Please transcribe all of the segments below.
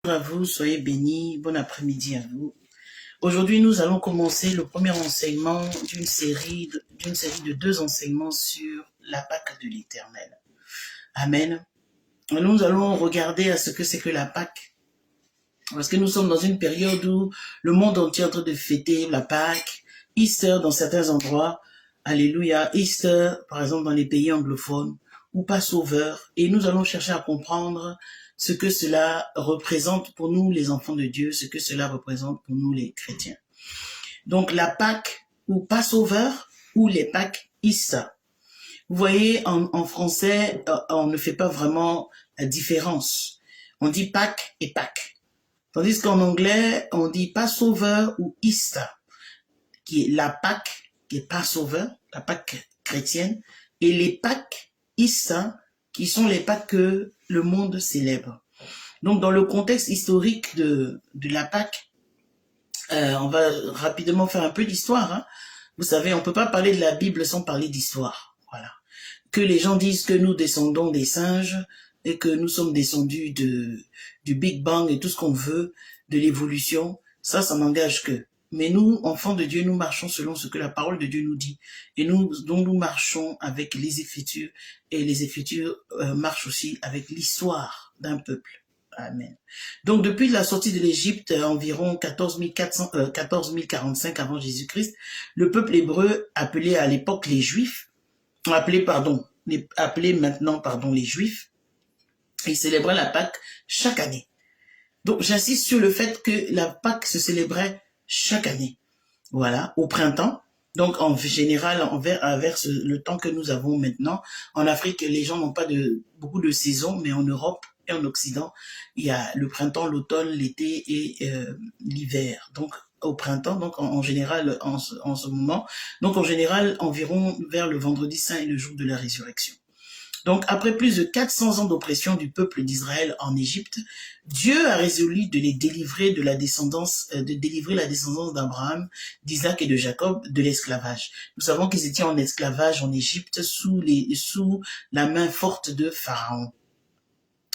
À vous, soyez bénis, bon après-midi à vous. Aujourd'hui, nous allons commencer le premier enseignement d'une série de 2 enseignements sur la Pâque de l'Éternel. Amen. Nous allons regarder à ce que c'est que la Pâque, parce que nous sommes dans une période où le monde entier est en train de fêter la Pâque, Easter dans certains endroits, alléluia, Easter par exemple dans les pays anglophones, ou Passover, et nous allons chercher à comprendre ce que cela représente pour nous les enfants de Dieu, ce que cela représente pour nous les chrétiens. Donc la Pâque ou Passover ou les Pâques Easter. Vous voyez, en français, on ne fait pas vraiment la différence. On dit Pâques et Pâques. Tandis qu'en anglais, on dit Passover ou Easter, qui est la Pâque, qui est Passover, la Pâque chrétienne, et les Pâques Easter, qui sont les Pâques que le monde célèbre. Donc, dans le contexte historique de la Pâque, on va rapidement faire un peu d'histoire. Hein. Vous savez, on ne peut pas parler de la Bible sans parler d'histoire. Voilà. Que les gens disent que nous descendons des singes et que nous sommes descendus du Big Bang et tout ce qu'on veut, de l'évolution, ça n'engage que. Mais nous, enfants de Dieu, nous marchons selon ce que la parole de Dieu nous dit. Et nous marchons avec les Écritures. Et les Écritures marchent aussi avec l'histoire d'un peuple. Amen. Donc, depuis la sortie de l'Égypte, environ 14 045 avant Jésus-Christ, le peuple hébreu, appelé à l'époque les Juifs, appelé maintenant les Juifs, ils célébraient la Pâque chaque année. Donc, j'insiste sur le fait que la Pâque se célébrait chaque année. Voilà, au printemps. Donc, en général, vers le temps que nous avons maintenant, en Afrique, les gens n'ont pas beaucoup de saisons, mais en Europe et en Occident, il y a le printemps, l'automne, l'été et l'hiver. Donc, au printemps, donc en général, en ce moment, donc en général, environ vers le vendredi saint et le jour de la résurrection. Donc, après plus de 400 ans d'oppression du peuple d'Israël en Égypte, Dieu a résolu de les délivrer de délivrer la descendance d'Abraham, d'Isaac et de Jacob de l'esclavage. Nous savons qu'ils étaient en esclavage en Égypte sous la main forte de Pharaon.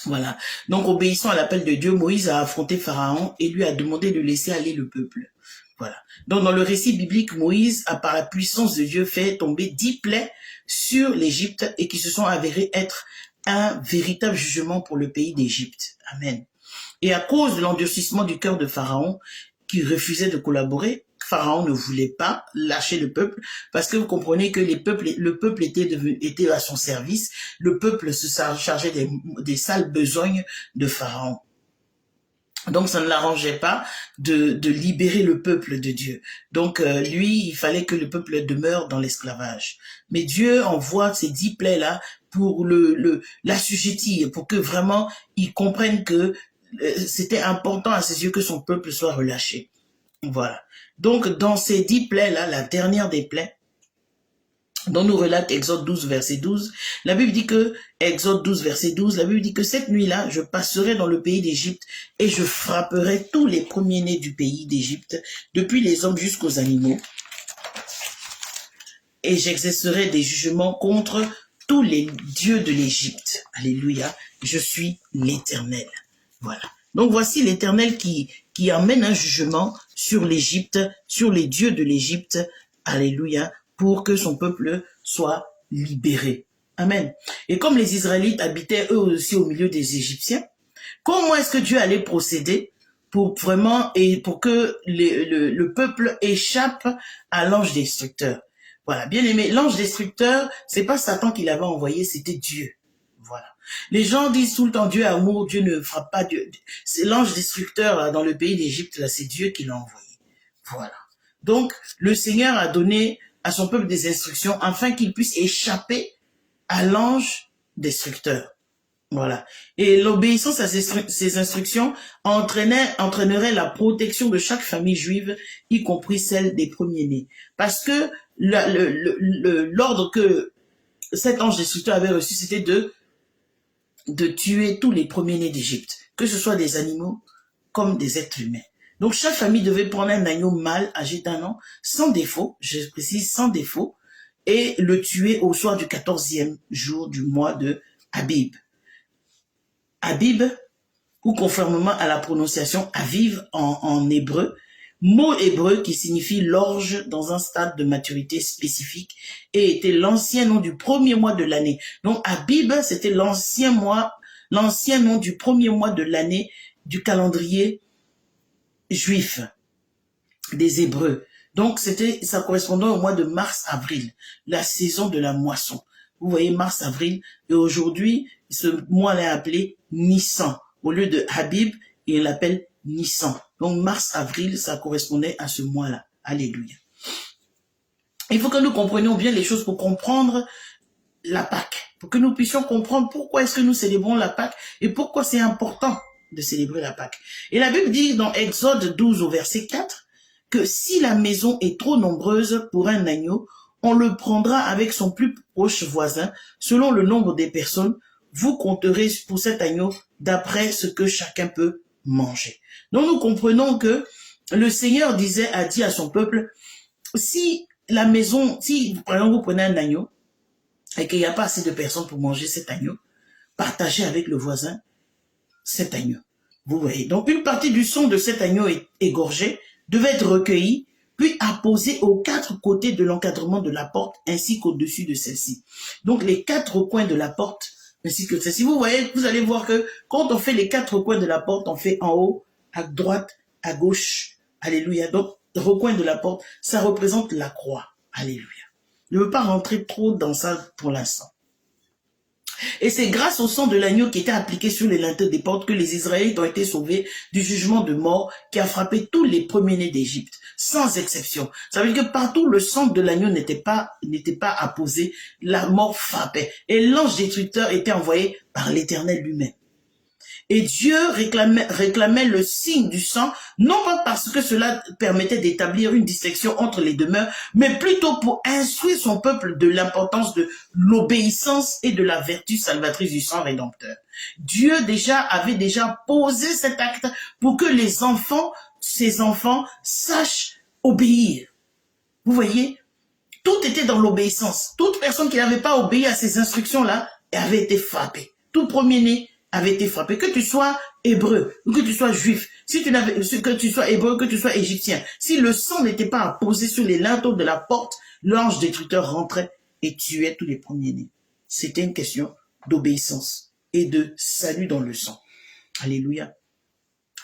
Voilà. Donc, obéissant à l'appel de Dieu, Moïse a affronté Pharaon et lui a demandé de laisser aller le peuple. Voilà. Donc, dans le récit biblique, Moïse a, par la puissance de Dieu, fait tomber 10 plaies sur l'Égypte et qui se sont avérées être un véritable jugement pour le pays d'Égypte. Amen. Et à cause de l'endurcissement du cœur de Pharaon, qui refusait de collaborer, Pharaon ne voulait pas lâcher le peuple, parce que vous comprenez que le peuple était à son service, le peuple se chargeait des sales besognes de Pharaon. Donc, ça ne l'arrangeait pas de libérer le peuple de Dieu. Donc, lui, il fallait que le peuple demeure dans l'esclavage. Mais Dieu envoie ces 10 plaies-là pour l'assujettir, pour que vraiment il comprenne que c'était important à ses yeux que son peuple soit relâché. Voilà. Donc, dans ces 10 plaies-là, la dernière des plaies, dont nous relate Exode 12, verset 12, la Bible dit que, Exode 12, verset 12, la Bible dit que cette nuit-là, je passerai dans le pays d'Égypte et je frapperai tous les premiers-nés du pays d'Égypte, depuis les hommes jusqu'aux animaux, et j'exercerai des jugements contre tous les dieux de l'Égypte. Alléluia, je suis l'Éternel. Voilà. Donc voici l'Éternel qui amène un jugement sur l'Égypte, sur les dieux de l'Égypte. Alléluia, pour que son peuple soit libéré. Amen. Et comme les Israélites habitaient eux aussi au milieu des Égyptiens, comment est-ce que Dieu allait procéder pour vraiment et pour que le peuple échappe à l'ange destructeur? Voilà, bien aimé, l'ange destructeur, c'est pas Satan qui l'avait envoyé, c'était Dieu. Voilà. Les gens disent tout le temps Dieu est amour, Dieu ne frappe pas Dieu. C'est l'ange destructeur là, dans le pays d'Égypte, là, c'est Dieu qui l'a envoyé. Voilà. Donc, le Seigneur a donné à son peuple des instructions afin qu'il puisse échapper à l'ange destructeur. Voilà. Et l'obéissance à ces instructions entraînerait la protection de chaque famille juive, y compris celle des premiers-nés. Parce que l'ordre que cet ange destructeur avait reçu, c'était de tuer tous les premiers-nés d'Égypte, que ce soit des animaux comme des êtres humains. Donc, chaque famille devait prendre un agneau mâle âgé d'1 an, sans défaut, je précise, sans défaut, et le tuer au soir du 14e jour du mois de Abib. Abib, ou conformément à la prononciation aviv en hébreu, mot hébreu qui signifie l'orge dans un stade de maturité spécifique et était l'ancien nom du premier mois de l'année. Donc Abib, c'était l'ancien nom du premier mois de l'année du calendrier juif des Hébreux. Donc ça correspondait au mois de mars-avril, la saison de la moisson. Vous voyez, mars-avril, et aujourd'hui, ce mois-là est appelé Nissan. Au lieu de Habib, il l'appelle Nissan. Donc mars-avril, ça correspondait à ce mois-là. Alléluia. Il faut que nous comprenions bien les choses pour comprendre la Pâque, pour que nous puissions comprendre pourquoi est-ce que nous célébrons la Pâque et pourquoi c'est important de célébrer la Pâque. Et la Bible dit dans Exode 12 au verset 4 que si la maison est trop nombreuse pour un agneau, on le prendra avec son plus proche voisin, selon le nombre des personnes. Vous compterez pour cet agneau d'après ce que chacun peut manger. Donc nous comprenons que le Seigneur a dit à son peuple, si la maison, si par exemple vous prenez un agneau et qu'il n'y a pas assez de personnes pour manger cet agneau, partagez avec le voisin cet agneau. Vous voyez, donc une partie du sang de cet agneau égorgé devait être recueillie, puis apposée aux 4 côtés de l'encadrement de la porte ainsi qu'au-dessus de celle-ci. Donc les 4 coins de la porte ainsi que celle-ci. Vous voyez, vous allez voir que quand on fait les 4 coins de la porte, on fait en haut, à droite, à gauche. Alléluia. Donc, recoin de la porte, ça représente la croix. Alléluia. Je ne veux pas rentrer trop dans ça pour l'instant. Et c'est grâce au sang de l'agneau qui était appliqué sur les linteaux des portes que les Israélites ont été sauvés du jugement de mort qui a frappé tous les premiers-nés d'Égypte, sans exception. Ça veut dire que partout le sang de l'agneau n'était pas apposé, la mort frappait. Et l'ange destructeur était envoyé par l'Éternel lui-même. Et Dieu réclamait le signe du sang, non pas parce que cela permettait d'établir une distinction entre les demeures, mais plutôt pour instruire son peuple de l'importance de l'obéissance et de la vertu salvatrice du sang rédempteur. Dieu avait déjà posé cet acte pour que ses enfants sachent obéir. Vous voyez, tout était dans l'obéissance. Toute personne qui n'avait pas obéi à ces instructions-là avait été frappée. Tout premier-né avait été frappé, que tu sois hébreu ou que tu sois juif, que tu sois hébreu, que tu sois égyptien, si le sang n'était pas apposé sur les linteaux de la porte, l'ange destructeur rentrait et tuait tous les premiers-nés. C'était une question d'obéissance et de salut dans le sang. Alléluia.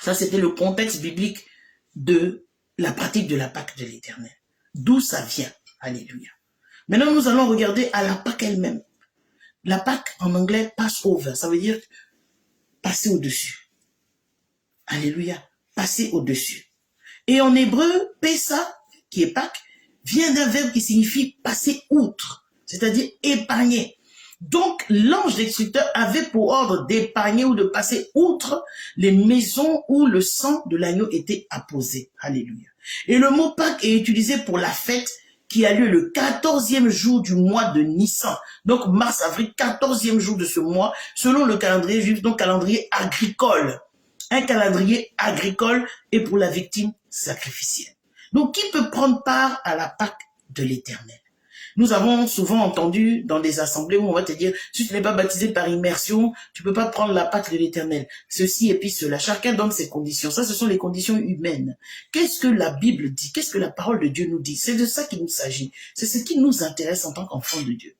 Ça, c'était le contexte biblique de la pratique de la Pâque de l'Éternel. D'où ça vient. Alléluia. Maintenant, nous allons regarder à la Pâque elle-même. La Pâque, en anglais, Passover, ça veut dire passer au-dessus. Alléluia. Passer au-dessus. Et en hébreu, Pessa, qui est Pâques, vient d'un verbe qui signifie passer outre, c'est-à-dire épargner. Donc, l'ange destructeur avait pour ordre d'épargner ou de passer outre les maisons où le sang de l'agneau était apposé. Alléluia. Et le mot Pâques est utilisé pour la fête qui a lieu le 14e jour du mois de Nissan. Donc, mars-avril, 14e jour de ce mois, selon le calendrier juif, donc calendrier agricole. Un calendrier agricole est pour la victime sacrificielle. Donc, qui peut prendre part à la Pâque de l'Éternel? Nous avons souvent entendu dans des assemblées où on va te dire, si tu n'es pas baptisé par immersion, tu peux pas prendre la Pâque de l'Éternel. Ceci et puis cela. Chacun donne ses conditions. Ça, ce sont les conditions humaines. Qu'est-ce que la Bible dit? Qu'est-ce que la parole de Dieu nous dit? C'est de ça qu'il nous s'agit. C'est ce qui nous intéresse en tant qu'enfants de Dieu.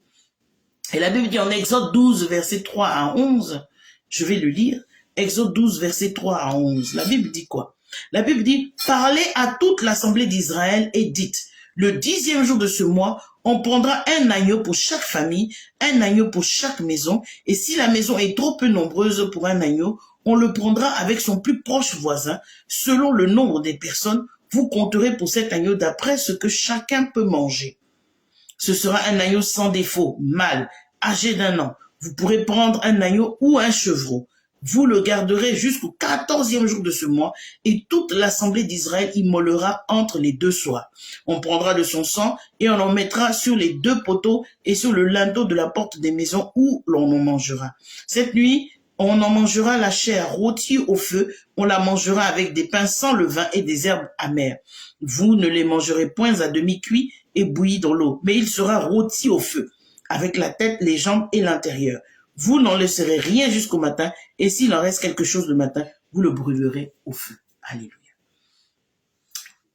Et la Bible dit en Exode 12, versets 3 à 11, je vais le lire, Exode 12, versets 3 à 11. La Bible dit quoi? La Bible dit, parlez à toute l'assemblée d'Israël et dites, le 10e jour de ce mois, on prendra un agneau pour chaque famille, un agneau pour chaque maison, et si la maison est trop peu nombreuse pour un agneau, on le prendra avec son plus proche voisin, selon le nombre des personnes, vous compterez pour cet agneau d'après ce que chacun peut manger. Ce sera un agneau sans défaut, mâle, âgé d'1 an. Vous pourrez prendre un agneau ou un chevreau. Vous le garderez jusqu'au 14e jour de ce mois et toute l'assemblée d'Israël immolera entre les 2 soirs. On prendra de son sang et on en mettra sur les 2 poteaux et sur le linteau de la porte des maisons où l'on en mangera. Cette nuit, on en mangera la chair rôtie au feu, on la mangera avec des pains sans levain et des herbes amères. Vous ne les mangerez point à demi-cuits et bouillis dans l'eau, mais il sera rôti au feu, avec la tête, les jambes et l'intérieur. Vous n'en laisserez rien jusqu'au matin, et s'il en reste quelque chose le matin, vous le brûlerez au feu. Alléluia.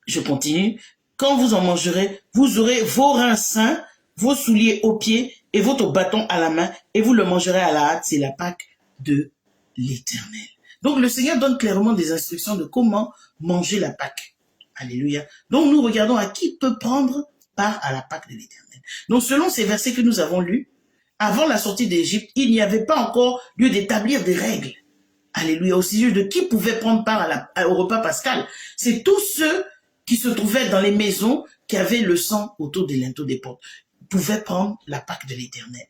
Je continue. Quand vous en mangerez, vous aurez vos reins sains, vos souliers aux pieds et votre bâton à la main, et vous le mangerez à la hâte. C'est la Pâque de l'Éternel. Donc le Seigneur donne clairement des instructions de comment manger la Pâque. Alléluia. Donc nous regardons à qui peut prendre part à la Pâque de l'Éternel. Donc selon ces versets que nous avons lus, avant la sortie d'Égypte, il n'y avait pas encore lieu d'établir des règles. Alléluia. Au sujet de qui pouvait prendre part au repas pascal. C'est tous ceux qui se trouvaient dans les maisons qui avaient le sang autour des linteaux des portes pouvaient prendre la Pâque de l'Éternel.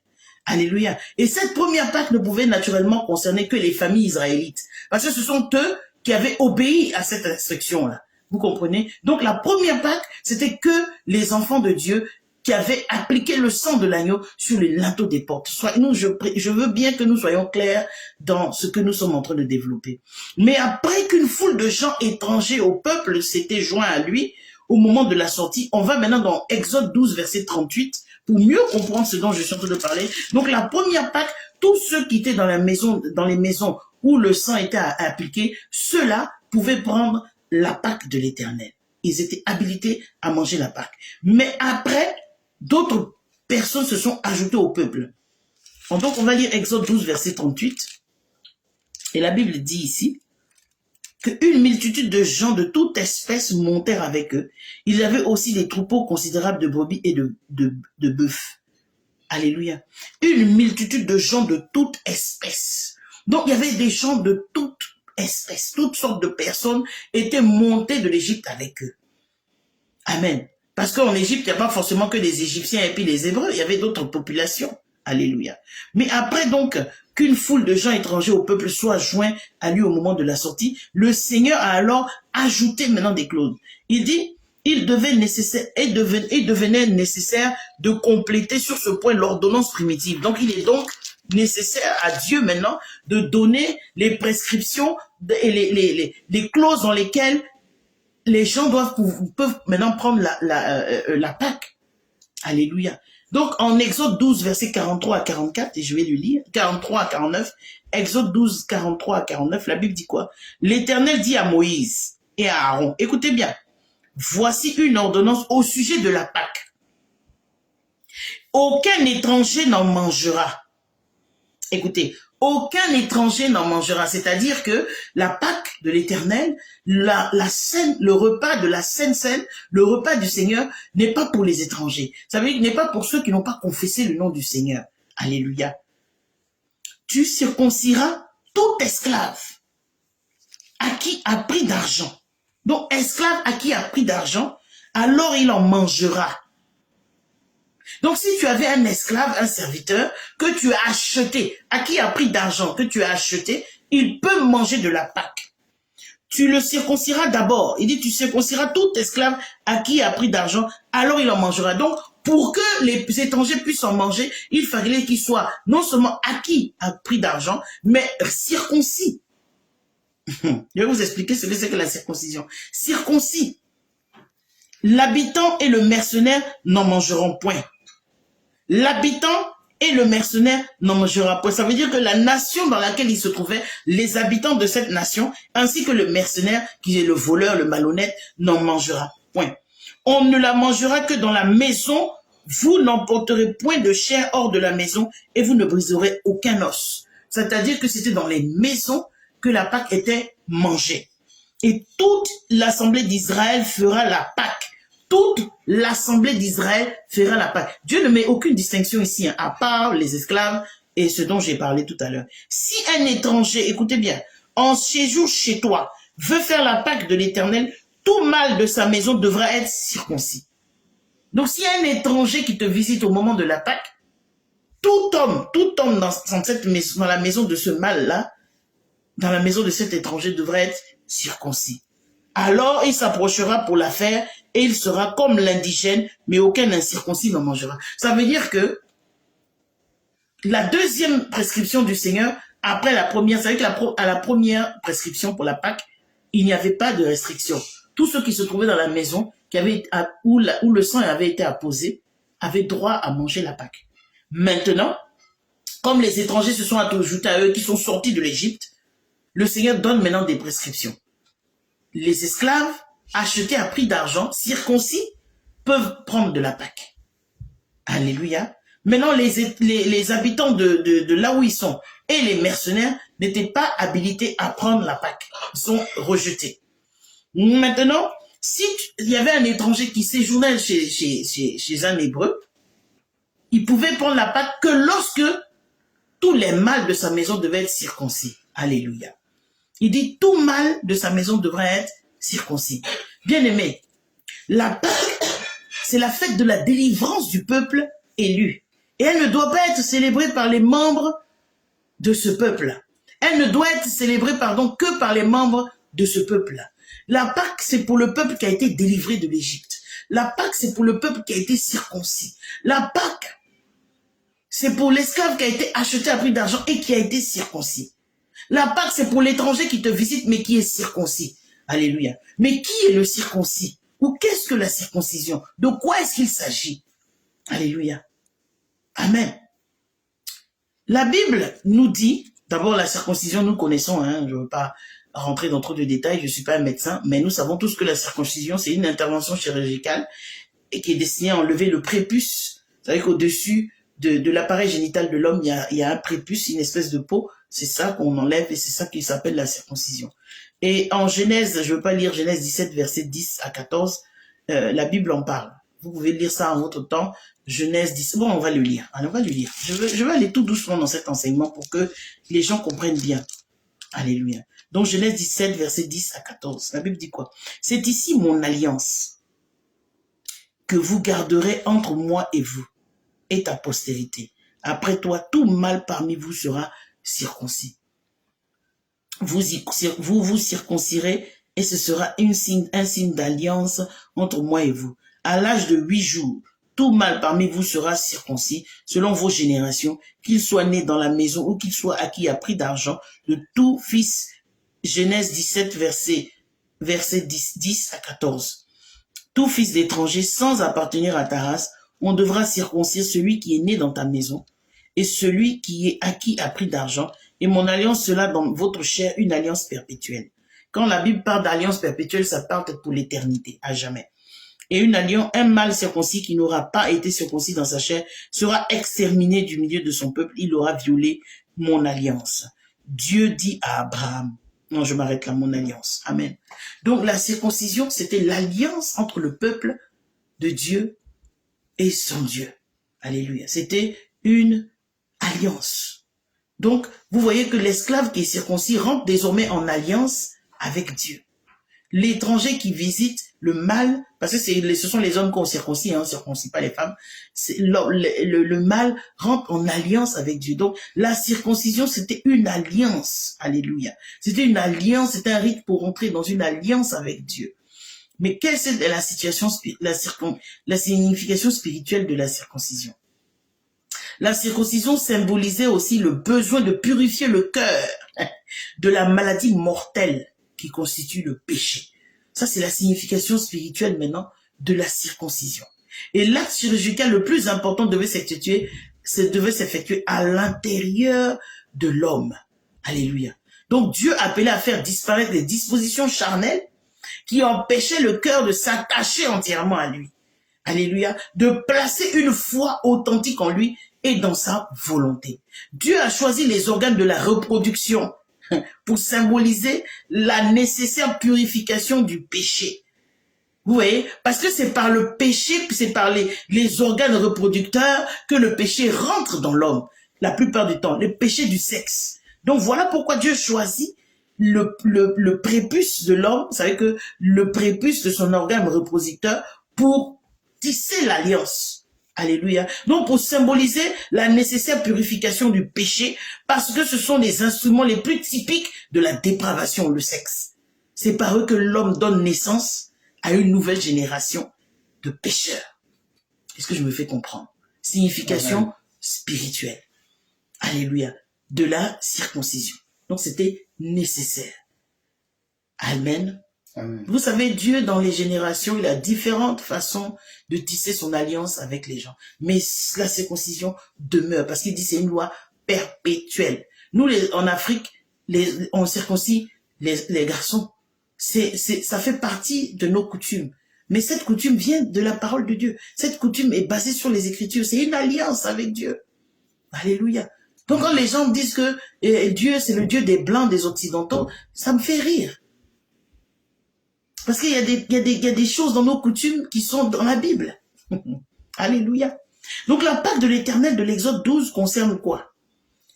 Alléluia. Et cette première Pâque ne pouvait naturellement concerner que les familles israélites. Parce que ce sont eux qui avaient obéi à cette instruction-là. Vous comprenez? Donc la première Pâque, c'était que les enfants de Dieu qui avaient appliqué le sang de l'agneau sur les linteaux des portes. Je veux bien que nous soyons clairs dans ce que nous sommes en train de développer. Mais après qu'une foule de gens étrangers au peuple s'était joint à lui, au moment de la sortie, on va maintenant dans Exode 12, verset 38, pour mieux comprendre ce dont je suis en train de parler. Donc la première Pâque, tous ceux qui étaient dans les maisons où le sang était appliqué, ceux-là pouvaient prendre la Pâque de l'Éternel. Ils étaient habilités à manger la Pâque. Mais après, d'autres personnes se sont ajoutées au peuple. Donc on va lire Exode 12, verset 38. Et la Bible dit ici qu'une multitude de gens de toute espèce montèrent avec eux. Il y avait aussi des troupeaux considérables de brebis et de bœufs. Alléluia. Une multitude de gens de toute espèce. Donc il y avait des gens de toute espèce, toutes sortes de personnes étaient montées de l'Égypte avec eux. Amen. Parce qu'en Égypte, il n'y a pas forcément que des Égyptiens et puis les Hébreux, il y avait d'autres populations. Alléluia. Mais après donc qu'une foule de gens étrangers au peuple soit joint à lui au moment de la sortie, le Seigneur a alors ajouté maintenant des clauses. Il dit, il devenait nécessaire de compléter sur ce point l'ordonnance primitive. Donc il est donc nécessaire à Dieu maintenant de donner les prescriptions et les clauses dans lesquelles les gens peuvent maintenant prendre la Pâque. Alléluia. Donc, en Exode 12, versets 43 à 44, et je vais le lire, 43 à 49, Exode 12, 43 à 49, la Bible dit quoi? L'Éternel dit à Moïse et à Aaron, écoutez bien, voici une ordonnance au sujet de la Pâque. Aucun étranger n'en mangera. Écoutez, aucun étranger n'en mangera. C'est-à-dire que la Pâque de l'Éternel, le repas de la Sainte Seine, le repas du Seigneur n'est pas pour les étrangers. Ça veut dire qu'il n'est pas pour ceux qui n'ont pas confessé le nom du Seigneur. Alléluia. Tu circonciras tout esclave à qui a pris d'argent. Donc, esclave à qui a pris d'argent, alors il en mangera. Donc, si tu avais un esclave, un serviteur, que tu as acheté, à qui a pris d'argent, que tu as acheté, il peut manger de la Pâque. Tu le circonciras d'abord. Il dit, tu circonciras tout esclave à qui a pris d'argent, alors il en mangera. Donc, pour que les étrangers puissent en manger, il fallait qu'il soit non seulement acquis à pris d'argent, mais circoncis. Je vais vous expliquer ce que c'est que la circoncision. Circoncis. L'habitant et le mercenaire n'en mangeront point. L'habitant et le mercenaire n'en mangera point. Ça veut dire que la nation dans laquelle il se trouvait, les habitants de cette nation, ainsi que le mercenaire, qui est le voleur, le malhonnête, n'en mangera point. On ne la mangera que dans la maison. Vous n'emporterez point de chair hors de la maison et vous ne briserez aucun os. C'est-à-dire que c'était dans les maisons que la Pâque était mangée. Et toute l'assemblée d'Israël fera la Pâque. Toute l'assemblée d'Israël fera la Pâque. Dieu ne met aucune distinction ici, à part les esclaves et ce dont j'ai parlé tout à l'heure. Si un étranger, écoutez bien, en séjour chez toi, veut faire la Pâque de l'Éternel, tout mâle de sa maison devra être circoncis. Donc, s'il y a un étranger qui te visite au moment de la Pâque, tout homme dans la maison de ce mâle-là, dans la maison de cet étranger, devrait être circoncis. Alors, il s'approchera pour la faire et il sera comme l'indigène, mais aucun incirconcis n'en mangera. Ça veut dire que la deuxième prescription du Seigneur, après la première, c'est vrai qu'à la première prescription pour la Pâque, il n'y avait pas de restriction. Tous ceux qui se trouvaient dans la maison où le sang avait été apposé avaient droit à manger la Pâque. Maintenant, comme les étrangers se sont ajoutés à eux, qui sont sortis de l'Égypte, le Seigneur donne maintenant des prescriptions. Les esclaves, achetés à prix d'argent, circoncis, peuvent prendre de la Pâque. Alléluia. Maintenant, les habitants de là où ils sont et les mercenaires n'étaient pas habilités à prendre la Pâque. Ils sont rejetés. Maintenant, si il y avait un étranger qui séjournait chez un Hébreu, il pouvait prendre la Pâque que lorsque tous les mâles de sa maison devaient être circoncis. Alléluia. Il dit tout mâle de sa maison devrait être circoncis. Bien-aimé, la Pâque, c'est la fête de la délivrance du peuple élu. Et elle ne doit pas être célébrée par les membres de ce peuple. Elle ne doit être célébrée, que par les membres de ce peuple. La Pâque, c'est pour le peuple qui a été délivré de l'Égypte. La Pâque, c'est pour le peuple qui a été circoncis. La Pâque, c'est pour l'esclave qui a été acheté à prix d'argent et qui a été circoncis. La Pâque, c'est pour l'étranger qui te visite mais qui est circoncis. Alléluia. Mais qui est le circoncis? Ou qu'est-ce que la circoncision? De quoi est-ce qu'il s'agit? Alléluia. Amen. La Bible nous dit, d'abord la circoncision, nous connaissons, je ne veux pas rentrer dans trop de détails, je ne suis pas un médecin, mais nous savons tous que la circoncision, c'est une intervention chirurgicale et qui est destinée à enlever le prépuce. Vous savez qu'au-dessus de l'appareil génital de l'homme, il y a un prépuce, une espèce de peau, c'est ça qu'on enlève et c'est ça qui s'appelle la circoncision. Et en Genèse, je ne veux pas lire Genèse 17, verset 10 à 14, la Bible en parle. Vous pouvez lire ça en votre temps. Genèse 10. Bon, on va le lire. Allez, on va le lire. Je vais aller tout doucement dans cet enseignement pour que les gens comprennent bien. Alléluia. Donc, Genèse 17, verset 10 à 14. La Bible dit quoi? C'est ici mon alliance que vous garderez entre moi et vous et ta postérité. Après toi, tout mâle parmi vous sera circoncis. Vous vous circoncirez et ce sera un signe d'alliance entre moi et vous. À l'âge de 8 jours, tout mâle parmi vous sera circoncis selon vos générations, qu'il soit né dans la maison ou qu'il soit acquis à prix d'argent, de tout fils. Genèse 17, verset 10 à 14. Tout fils d'étranger sans appartenir à ta race, on devra circoncire celui qui est né dans ta maison et celui qui est acquis à prix d'argent. Et mon alliance sera dans votre chair une alliance perpétuelle. Quand la Bible parle d'alliance perpétuelle, ça parle pour l'éternité, à jamais. Et un mâle circoncis qui n'aura pas été circoncis dans sa chair sera exterminé du milieu de son peuple. Il aura violé mon alliance. Dieu dit à Abraham, non, je m'arrête là, mon alliance. Amen. Donc la circoncision, c'était l'alliance entre le peuple de Dieu et son Dieu. Alléluia. C'était une alliance. Donc, vous voyez que l'esclave qui est circoncis rentre désormais en alliance avec Dieu. L'étranger qui visite le mâle, parce que ce sont les hommes qu'on circoncis, on ne circoncis pas les femmes, le mâle rentre en alliance avec Dieu. Donc, la circoncision, c'était une alliance. Alléluia. C'était une alliance, c'était un rite pour entrer dans une alliance avec Dieu. Mais quelle est la signification spirituelle de la circoncision? La circoncision symbolisait aussi le besoin de purifier le cœur de la maladie mortelle qui constitue le péché. Ça, c'est la signification spirituelle maintenant de la circoncision. Et l'acte chirurgical le plus important devait s'effectuer à l'intérieur de l'homme. Alléluia. Donc Dieu appelait à faire disparaître les dispositions charnelles qui empêchaient le cœur de s'attacher entièrement à lui. Alléluia. De placer une foi authentique en lui et dans sa volonté. Dieu a choisi les organes de la reproduction pour symboliser la nécessaire purification du péché. Vous voyez? Parce que c'est par le péché, c'est par les organes reproducteurs que le péché rentre dans l'homme. La plupart du temps, le péché du sexe. Donc voilà pourquoi Dieu choisit le prépuce de l'homme, vous savez que le prépuce de son organe reproducteur pour tisser l'alliance. Alléluia. Donc pour symboliser la nécessaire purification du péché, parce que ce sont les instruments les plus typiques de la dépravation, le sexe. C'est par eux que l'homme donne naissance à une nouvelle génération de pécheurs. Est-ce que je me fais comprendre? Signification spirituelle. Alléluia. De la circoncision. Donc c'était nécessaire. Amen. Amen. Vous savez, Dieu, dans les générations, il a différentes façons de tisser son alliance avec les gens. Mais la circoncision demeure, parce qu'il dit c'est une loi perpétuelle. Nous, en Afrique, on circoncis les garçons. Ça fait partie de nos coutumes. Mais cette coutume vient de la parole de Dieu. Cette coutume est basée sur les Écritures. C'est une alliance avec Dieu. Alléluia. Donc quand les gens disent que Dieu, c'est le Dieu des Blancs, des Occidentaux, ça me fait rire. Parce qu'il y a des choses dans nos coutumes qui sont dans la Bible. Alléluia. Donc la Pâque de l'Éternel de l'Exode 12 concerne quoi?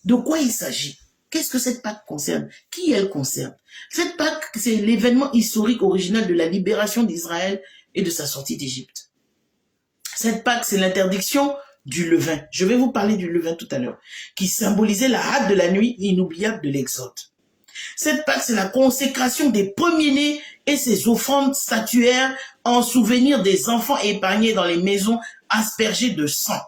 De quoi il s'agit? Qu'est-ce que cette Pâque concerne? Qui elle concerne? Cette Pâque, c'est l'événement historique original de la libération d'Israël et de sa sortie d'Égypte. Cette Pâque, c'est l'interdiction du levain. Je vais vous parler du levain tout à l'heure, qui symbolisait la hâte de la nuit inoubliable de l'Exode. Cette Pâque, c'est la consécration des premiers-nés et ses offrandes statuaires en souvenir des enfants épargnés dans les maisons aspergées de sang.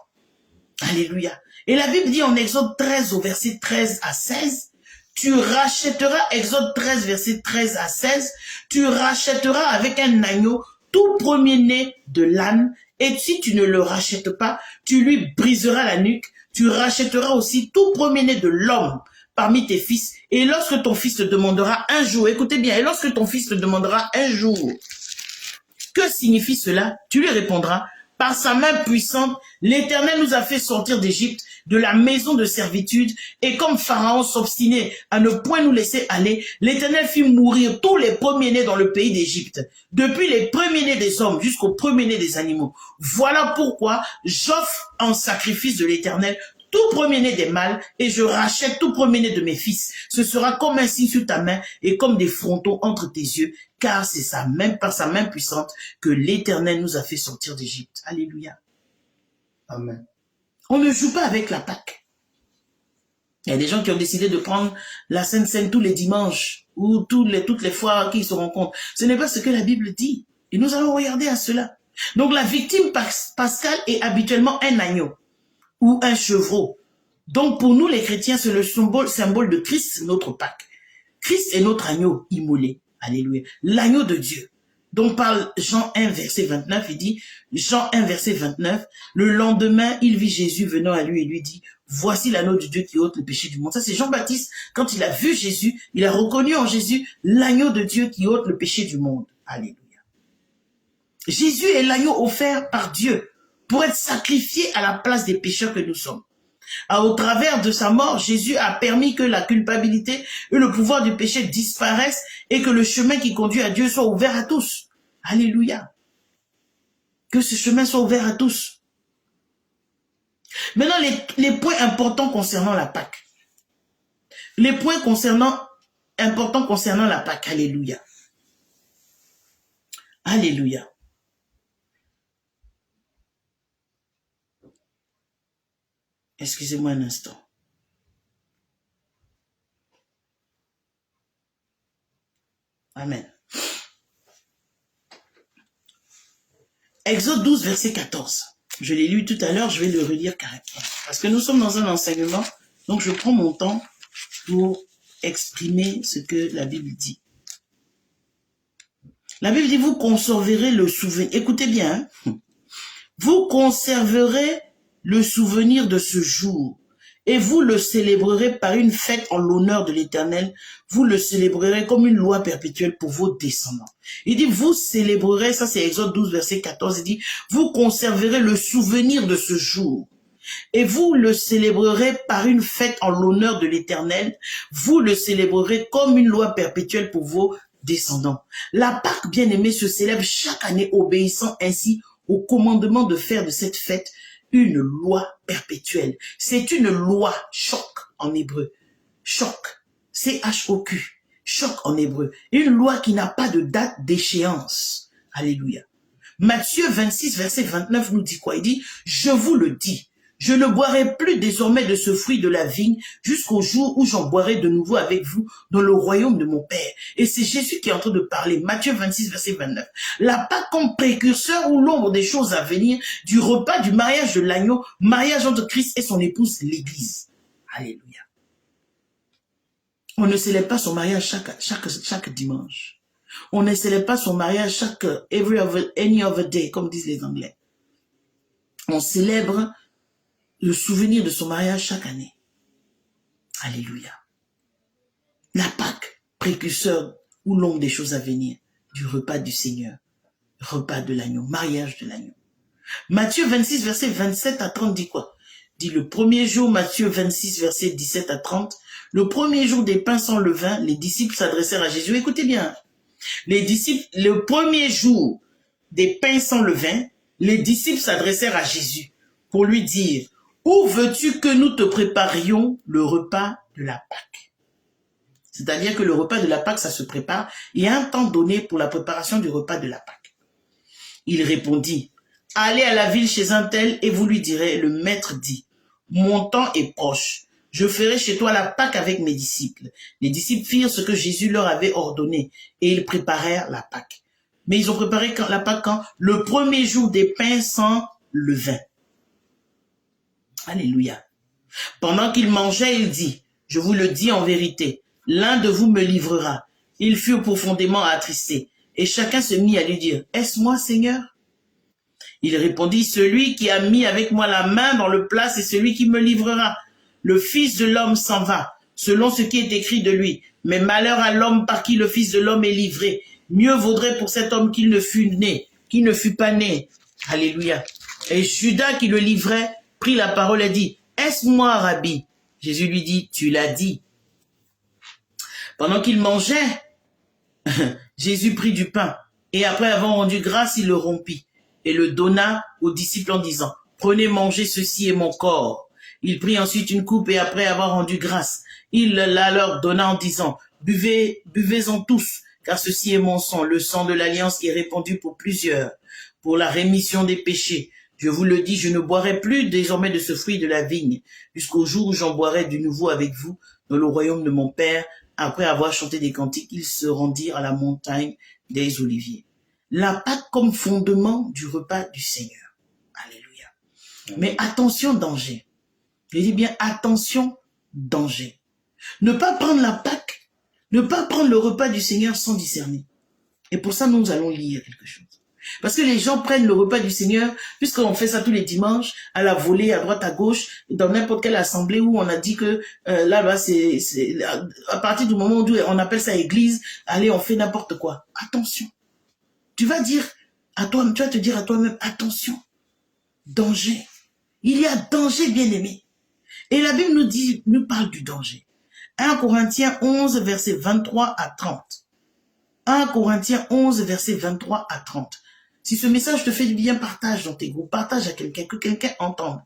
Alléluia. Et la Bible dit en Exode 13 au verset 13 à 16, tu rachèteras, Exode 13 verset 13 à 16, tu rachèteras avec un agneau tout premier-né de l'âne, et si tu ne le rachètes pas, tu lui briseras la nuque, tu rachèteras aussi tout premier-né de l'homme parmi tes fils, et lorsque ton fils te demandera un jour, écoutez bien, et lorsque ton fils te demandera un jour, que signifie cela? Tu lui répondras, par sa main puissante, l'Éternel nous a fait sortir d'Égypte, de la maison de servitude, et comme Pharaon s'obstinait à ne point nous laisser aller, l'Éternel fit mourir tous les premiers-nés dans le pays d'Égypte, depuis les premiers-nés des hommes jusqu'aux premiers-nés des animaux. Voilà pourquoi j'offre en sacrifice de l'Éternel tout premier-né des mâles, et je rachète tout premier-né de mes fils. Ce sera comme un signe sur ta main et comme des frontons entre tes yeux, car c'est par sa main puissante que l'Éternel nous a fait sortir d'Égypte. Alléluia. Amen. On ne joue pas avec la Pâque. Il y a des gens qui ont décidé de prendre la Sainte Seine tous les dimanches ou toutes les fois qu'ils se rencontrent. Ce n'est pas ce que la Bible dit. Et nous allons regarder à cela. Donc la victime pascale est habituellement un agneau ou un chevreau. Donc pour nous les chrétiens, c'est le symbole de Christ, notre Pâque. Christ est notre agneau immolé. Alléluia. L'agneau de Dieu. Donc par Jean 1 verset 29, il dit, Jean 1 verset 29, le lendemain, il vit Jésus venant à lui et lui dit, voici l'agneau de Dieu qui ôte le péché du monde. Ça c'est Jean-Baptiste, quand il a vu Jésus, il a reconnu en Jésus l'agneau de Dieu qui ôte le péché du monde. Alléluia. Jésus est l'agneau offert par Dieu pour être sacrifié à la place des pécheurs que nous sommes. Au travers de sa mort, Jésus a permis que la culpabilité et le pouvoir du péché disparaissent et que le chemin qui conduit à Dieu soit ouvert à tous. Alléluia. Que ce chemin soit ouvert à tous. Maintenant, les points importants concernant la Pâque. Les points importants concernant la Pâque. Alléluia. Alléluia. Excusez-moi un instant. Amen. Exode 12, verset 14. Je l'ai lu tout à l'heure, je vais le relire carrément. Parce que nous sommes dans un enseignement, donc je prends mon temps pour exprimer ce que la Bible dit. La Bible dit, vous conserverez le souvenir. Écoutez bien, hein? Vous conserverez le souvenir de ce jour, et vous le célébrerez par une fête en l'honneur de l'Éternel. Vous le célébrerez comme une loi perpétuelle pour vos descendants. Il dit, vous célébrerez, ça c'est Exode 12, verset 14, il dit, vous conserverez le souvenir de ce jour, et vous le célébrerez par une fête en l'honneur de l'Éternel. Vous le célébrerez comme une loi perpétuelle pour vos descendants. La Pâque, bien-aimée, se célèbre chaque année, obéissant ainsi au commandement de faire de cette fête une loi perpétuelle. C'est une loi, choc en hébreu. Choc, C-H-O-Q, choc en hébreu. Une loi qui n'a pas de date d'échéance. Alléluia. Matthieu 26, verset 29 nous dit quoi? Il dit, je vous le dis, je ne boirai plus désormais de ce fruit de la vigne jusqu'au jour où j'en boirai de nouveau avec vous dans le royaume de mon Père. Et c'est Jésus qui est en train de parler. Matthieu 26, verset 29. La Pâque comme précurseur ou l'ombre des choses à venir du repas du mariage de l'agneau, mariage entre Christ et son épouse, l'Église. Alléluia. On ne célèbre pas son mariage chaque dimanche. On ne célèbre pas son mariage any other day, comme disent les Anglais. On célèbre le souvenir de son mariage chaque année. Alléluia. La Pâque, précurseur ou l'ombre des choses à venir, du repas du Seigneur, repas de l'agneau, mariage de l'agneau. Matthieu 26, verset 27 à 30 dit quoi? Dit le premier jour, Matthieu 26, verset 17 à 30, le premier jour des pains sans levain, les disciples s'adressèrent à Jésus. Écoutez bien, les disciples, le premier jour des pains sans levain, les disciples s'adressèrent à Jésus pour lui dire, où veux-tu que nous te préparions le repas de la Pâque? C'est-à-dire que le repas de la Pâque, ça se prépare. Il y a un temps donné pour la préparation du repas de la Pâque. Il répondit, allez à la ville chez un tel et vous lui direz, le maître dit, mon temps est proche. Je ferai chez toi la Pâque avec mes disciples. Les disciples firent ce que Jésus leur avait ordonné et ils préparèrent la Pâque. Mais ils ont préparé la Pâque quand? Le premier jour des pains sans levain. Alléluia. Pendant qu'ils mangeaient, il dit, je vous le dis en vérité, l'un de vous me livrera. Ils furent profondément attristés et chacun se mit à lui dire, est-ce moi, Seigneur? Il répondit, celui qui a mis avec moi la main dans le plat, c'est celui qui me livrera. Le Fils de l'homme s'en va, selon ce qui est écrit de lui. Mais malheur à l'homme par qui le Fils de l'homme est livré. Mieux vaudrait pour cet homme qu'il ne fût pas né. Alléluia. Et Judas qui le livrait prit la parole et dit, est-ce moi, Rabbi? Jésus lui dit, tu l'as dit. Pendant qu'il mangeait, Jésus prit du pain et après avoir rendu grâce, il le rompit et le donna aux disciples en disant, prenez, mangez, ceci est mon corps. Il prit ensuite une coupe et après avoir rendu grâce, il la leur donna en disant, buvez-en tous, car ceci est mon sang, le sang de l'alliance qui est répandu pour plusieurs, pour la rémission des péchés. Je vous le dis, je ne boirai plus désormais de ce fruit de la vigne, jusqu'au jour où j'en boirai de nouveau avec vous dans le royaume de mon Père. Après avoir chanté des cantiques, ils se rendirent à la montagne des Oliviers. La Pâque comme fondement du repas du Seigneur. Alléluia. Mais attention, danger. Je dis bien attention, danger. Ne pas prendre la Pâque, ne pas prendre le repas du Seigneur sans discerner. Et pour ça, nous allons lire quelque chose. Parce que les gens prennent le repas du Seigneur, puisqu'on fait ça tous les dimanches, à la volée, à droite, à gauche, dans n'importe quelle assemblée où on a dit que là-bas, c'est à partir du moment où on appelle ça église, allez, on fait n'importe quoi. Attention. Tu vas te dire à toi-même, attention, danger. Il y a danger, bien-aimé. Et la Bible nous parle du danger. 1 Corinthiens 11, versets 23 à 30. 1 Corinthiens 11, versets 23 à 30. Si ce message te fait du bien, partage dans tes groupes, partage à quelqu'un, que quelqu'un entende,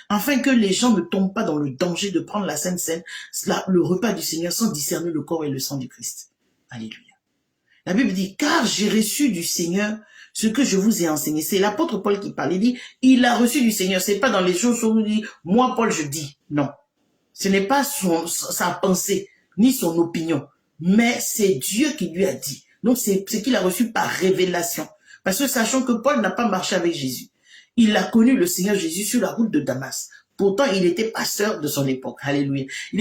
afin que les gens ne tombent pas dans le danger de prendre la Sainte Seine, le repas du Seigneur, sans discerner le corps et le sang du Christ. Alléluia. La Bible dit, car j'ai reçu du Seigneur ce que je vous ai enseigné. C'est l'apôtre Paul qui parle. Il dit, il a reçu du Seigneur. C'est pas dans les choses où il dit, moi Paul je dis. Non. Ce n'est pas sa pensée, ni son opinion. Mais c'est Dieu qui lui a dit. Donc c'est ce qu'il a reçu par révélation. Parce que sachant que Paul n'a pas marché avec Jésus. Il a connu le Seigneur Jésus sur la route de Damas. Pourtant, il était pasteur de son époque. Alléluia. Il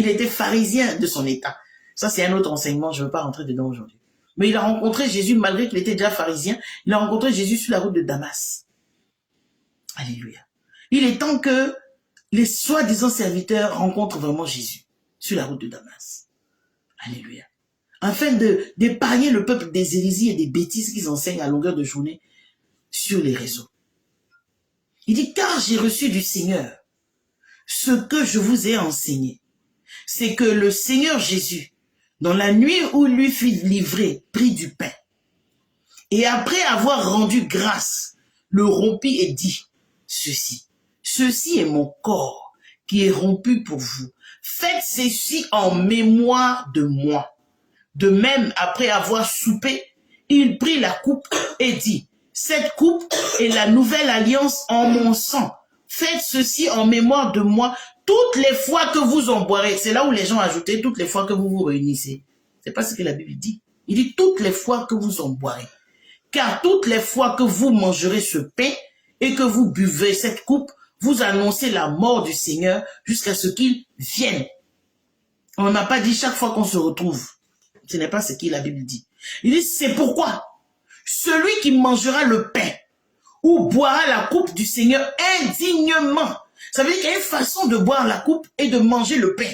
était pharisien de son état. Ça, c'est un autre enseignement. Je ne veux pas rentrer dedans aujourd'hui. Mais il a rencontré Jésus, malgré qu'il était déjà pharisien. Il a rencontré Jésus sur la route de Damas. Alléluia. Il est temps que les soi-disant serviteurs rencontrent vraiment Jésus sur la route de Damas. Alléluia. Afin d'épargner le peuple des hérésies et des bêtises qu'ils enseignent à longueur de journée sur les réseaux. Il dit, car j'ai reçu du Seigneur ce que je vous ai enseigné. C'est que le Seigneur Jésus, dans la nuit où lui fut livré, prit du pain. Et après avoir rendu grâce, le rompit et dit, ceci est mon corps qui est rompu pour vous. Faites ceci en mémoire de moi. De même, après avoir soupé, il prit la coupe et dit, cette coupe est la nouvelle alliance en mon sang. Faites ceci en mémoire de moi toutes les fois que vous en boirez. C'est là où les gens ajoutaient toutes les fois que vous vous réunissez. C'est pas ce que la Bible dit. Il dit toutes les fois que vous en boirez. Car toutes les fois que vous mangerez ce pain et que vous buvez cette coupe, vous annoncez la mort du Seigneur jusqu'à ce qu'il vienne. On n'a pas dit chaque fois qu'on se retrouve. Ce n'est pas ce que la Bible dit. Il dit, c'est pourquoi celui qui mangera le pain ou boira la coupe du Seigneur indignement. Ça veut dire qu'il y a une façon de boire la coupe et de manger le pain.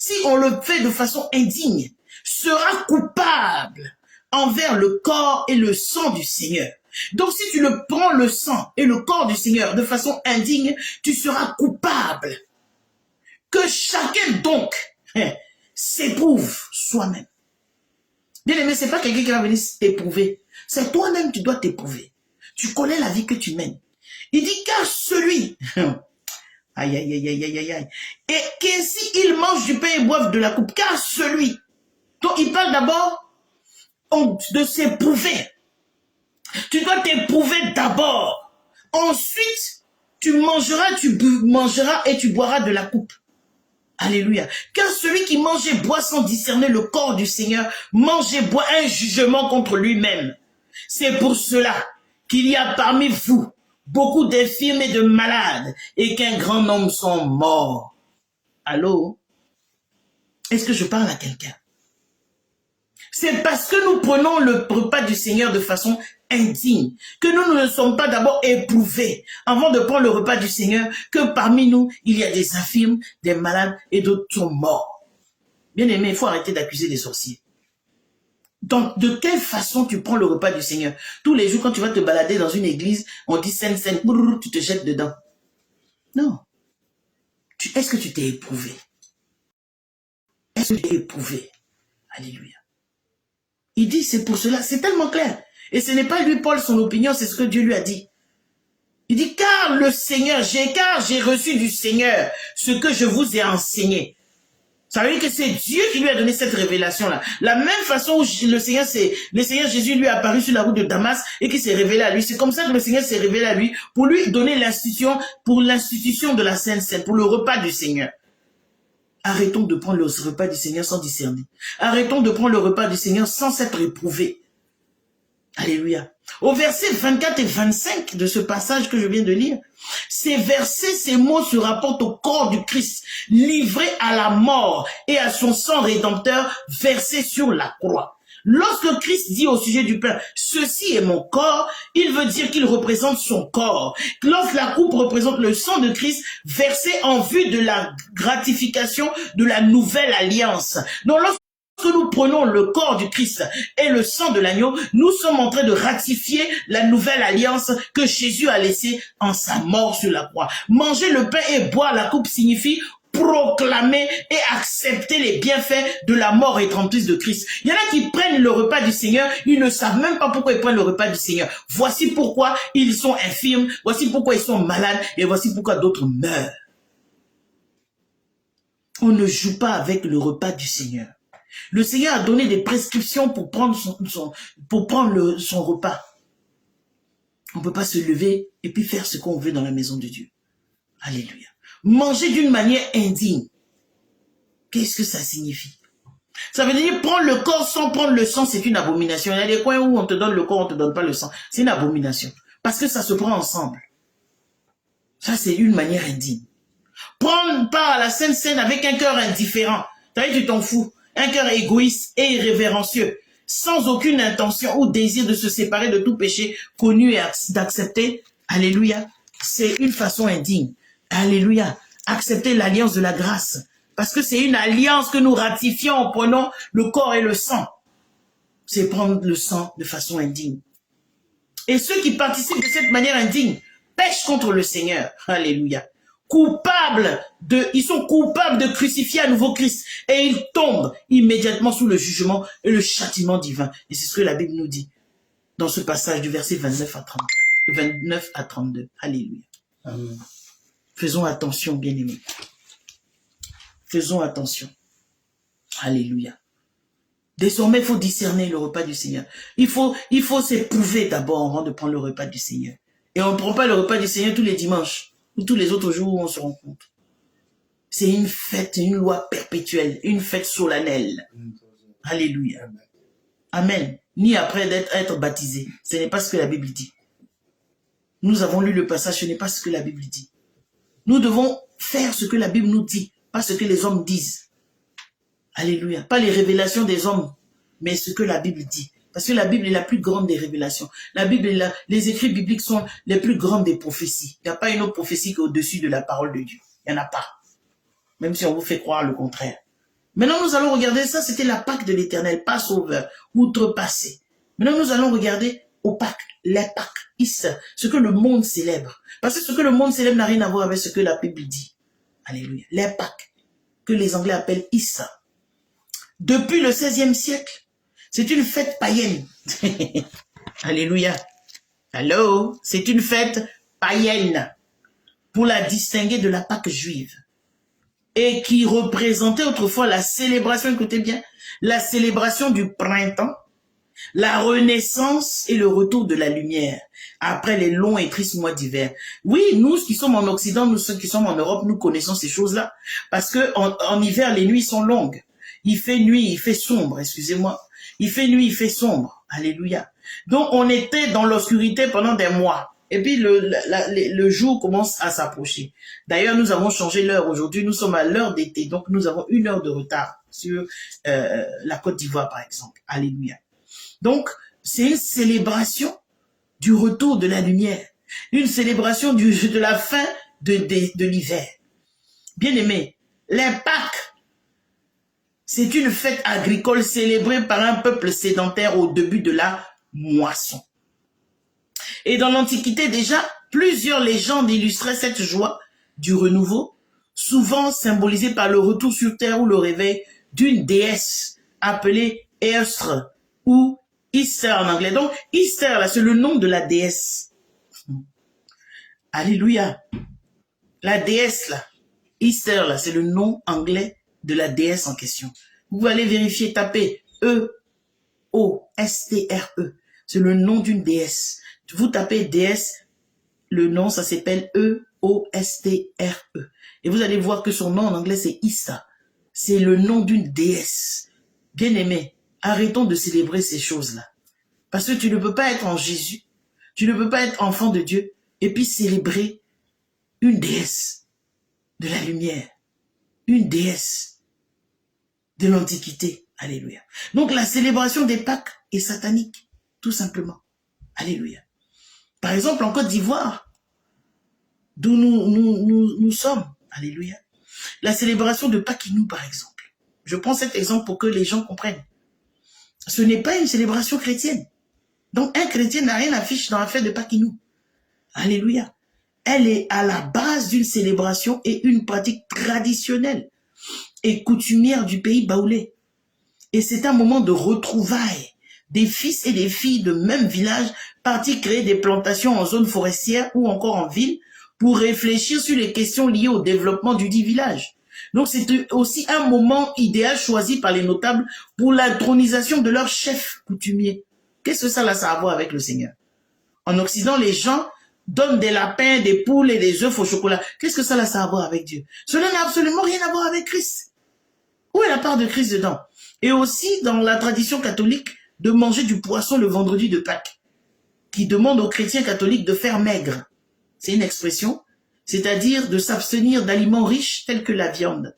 si on le fait de façon indigne, sera coupable envers le corps et le sang du Seigneur. Donc si tu le prends le sang et le corps du Seigneur de façon indigne, tu seras coupable. Que chacun donc s'éprouve soi-même. Bien aimé, c'est pas quelqu'un qui va venir t'éprouver. C'est toi-même qui dois t'éprouver. Tu connais la vie que tu mènes. Il dit car celui, aïe, aïe, aïe, aïe, aïe, aïe, et qu'ainsi il mange du pain et boive de la coupe, car celui, donc il parle d'abord de s'éprouver. Tu dois t'éprouver d'abord. Ensuite, tu mangeras et tu boiras de la coupe. Alléluia. Car celui qui mange et boit sans discerner le corps du Seigneur, mange et boit un jugement contre lui-même. C'est pour cela qu'il y a parmi vous beaucoup d'infirmes et de malades et qu'un grand nombre sont morts. Allô? Est-ce que je parle à quelqu'un? C'est parce que nous prenons le repas du Seigneur de façon indigne, que nous ne sommes pas d'abord éprouvés avant de prendre le repas du Seigneur, que parmi nous, il y a des infirmes, des malades et d'autres sont morts. Bien aimé, il faut arrêter d'accuser les sorciers. Donc, de quelle façon tu prends le repas du Seigneur? Tous les jours, quand tu vas te balader dans une église, on dit Sainte, Sainte, tu te jettes dedans. Non. Est-ce que tu t'es éprouvé? Est-ce que tu t'es éprouvé? Alléluia. Il dit, c'est pour cela, c'est tellement clair. Et ce n'est pas lui, Paul, son opinion, c'est ce que Dieu lui a dit. Il dit, car j'ai reçu du Seigneur ce que je vous ai enseigné. Ça veut dire que c'est Dieu qui lui a donné cette révélation-là. La même façon où le Seigneur Jésus lui est apparu sur la route de Damas et qui s'est révélé à lui. C'est comme ça que le Seigneur s'est révélé à lui pour lui donner l'institution, pour l'institution de la Sainte Seine, pour le repas du Seigneur. Arrêtons de prendre le repas du Seigneur sans discerner. Arrêtons de prendre le repas du Seigneur sans s'être éprouvés. Alléluia. Au verset 24 et 25 de ce passage que je viens de lire, ces versets, ces mots se rapportent au corps du Christ, livré à la mort et à son sang rédempteur versé sur la croix. Lorsque Christ dit au sujet du pain, ceci est mon corps, il veut dire qu'il représente son corps. Lorsque la coupe représente le sang de Christ versé en vue de la gratification de la nouvelle alliance. Donc lorsque nous prenons le corps du Christ et le sang de l'agneau, nous sommes en train de ratifier la nouvelle alliance que Jésus a laissée en sa mort sur la croix. Manger le pain et boire la coupe signifie proclamer et accepter les bienfaits de la mort étreintiste de Christ. Il y en a qui prennent le repas du Seigneur, ils ne savent même pas pourquoi ils prennent le repas du Seigneur. Voici pourquoi ils sont infirmes, voici pourquoi ils sont malades et voici pourquoi d'autres meurent. On ne joue pas avec le repas du Seigneur. Le Seigneur a donné des prescriptions pour prendre son repas. On ne peut pas se lever et puis faire ce qu'on veut dans la maison de Dieu. Alléluia. Manger d'une manière indigne. Qu'est-ce que ça signifie? Ça veut dire prendre le corps sans prendre le sang, c'est une abomination. Il y a des coins où on te donne le corps, on ne te donne pas le sang. C'est une abomination. Parce que ça se prend ensemble. Ça, c'est une manière indigne. Prendre part à la Sainte Seine avec un cœur indifférent. Tu t'en fous. Un cœur égoïste et irrévérencieux. Sans aucune intention ou désir de se séparer de tout péché connu et d'accepter. Alléluia. C'est une façon indigne. Alléluia. Accepter l'alliance de la grâce. Parce que c'est une alliance que nous ratifions en prenant le corps et le sang. C'est prendre le sang de façon indigne. Et ceux qui participent de cette manière indigne pêchent contre le Seigneur. Alléluia. Ils sont coupables de crucifier à nouveau Christ. Et ils tombent immédiatement sous le jugement et le châtiment divin. Et c'est ce que la Bible nous dit dans ce passage du verset 29 à 32. Alléluia. Amen. Faisons attention, bien-aimés. Faisons attention. Alléluia. Désormais, il faut discerner le repas du Seigneur. Il faut s'éprouver d'abord avant de prendre le repas du Seigneur. Et on ne prend pas le repas du Seigneur tous les dimanches ou tous les autres jours où on se rencontre. C'est une fête, une loi perpétuelle, une fête solennelle. Alléluia. Amen. Ni après être baptisé. Ce n'est pas ce que la Bible dit. Nous avons lu le passage, ce n'est pas ce que la Bible dit. Nous devons faire ce que la Bible nous dit, pas ce que les hommes disent. Alléluia. Pas les révélations des hommes, mais ce que la Bible dit. Parce que la Bible est la plus grande des révélations. La Bible les écrits bibliques sont les plus grandes des prophéties. Il n'y a pas une autre prophétie qu'au-dessus de la parole de Dieu. Il n'y en a pas. Même si on vous fait croire le contraire. Maintenant, nous allons regarder ça, c'était la Pâque de l'Éternel, Passover, outrepassé. Maintenant, nous allons regarder au Pâques, les Pâques, Easter, ce que le monde célèbre. Parce que ce que le monde célèbre n'a rien à voir avec ce que la Bible dit. Alléluia. Les Pâques, que les Anglais appellent Easter. Depuis le XVIe siècle, c'est une fête païenne. Alléluia. Allô, c'est une fête païenne pour la distinguer de la Pâque juive et qui représentait autrefois la célébration, écoutez bien, la célébration du printemps, la renaissance et le retour de la lumière après les longs et tristes mois d'hiver. Oui, nous qui sommes en Occident, nous ceux qui sommes en Europe, nous connaissons ces choses-là parce que en hiver, les nuits sont longues. Il fait nuit, il fait sombre, excusez-moi. Il fait nuit, il fait sombre. Alléluia. Donc, on était dans l'obscurité pendant des mois. Et puis, le jour commence à s'approcher. D'ailleurs, nous avons changé l'heure. Aujourd'hui, nous sommes à l'heure d'été. Donc, nous avons 1 heure de retard sur la Côte d'Ivoire, par exemple. Alléluia. Donc, c'est une célébration du retour de la lumière. Une célébration de la fin de l'hiver. Bien aimé, les Pâques, c'est une fête agricole célébrée par un peuple sédentaire au début de la moisson. Et dans l'Antiquité déjà, plusieurs légendes illustraient cette joie du renouveau, souvent symbolisée par le retour sur terre ou le réveil d'une déesse appelée Eostre ou Easter en anglais. Donc Easter, là, c'est le nom de la déesse. Alléluia. La déesse, là, Easter, là, c'est le nom anglais de la déesse en question. Vous pouvez aller vérifier, taper E-O-S-T-R-E. C'est le nom d'une déesse. Vous tapez déesse, le nom, ça s'appelle E-O-S-T-R-E. Et vous allez voir que son nom en anglais, c'est Issa. C'est le nom d'une déesse. Bien aimé, arrêtons de célébrer ces choses-là. Parce que tu ne peux pas être en Jésus, tu ne peux pas être enfant de Dieu, et puis célébrer une déesse de la lumière, une déesse de l'Antiquité. Alléluia. Donc la célébration des Pâques est satanique, tout simplement. Alléluia. Par exemple, en Côte d'Ivoire, d'où nous sommes, alléluia, la célébration de Pakinou, par exemple. Je prends cet exemple pour que les gens comprennent. Ce n'est pas une célébration chrétienne. Donc un chrétien n'a rien à fiche dans la fête de Pakinou. Alléluia. Elle est à la base d'une célébration et une pratique traditionnelle et coutumière du pays baoulé. Et c'est un moment de retrouvailles des fils et des filles de même village partis créer des plantations en zone forestière ou encore en ville pour réfléchir sur les questions liées au développement du dit village. Donc c'est aussi un moment idéal choisi par les notables pour l'intronisation de leur chef coutumier. Qu'est-ce que ça a à voir avec le Seigneur? En Occident, les gens donnent des lapins, des poules et des œufs au chocolat. Qu'est-ce que ça a à voir avec Dieu? Cela n'a absolument rien à voir avec Christ. Où est la part de Christ dedans? Et aussi dans la tradition catholique de manger du poisson le vendredi de Pâques, qui demande aux chrétiens catholiques de faire maigre. C'est une expression, c'est-à-dire de s'abstenir d'aliments riches tels que la viande.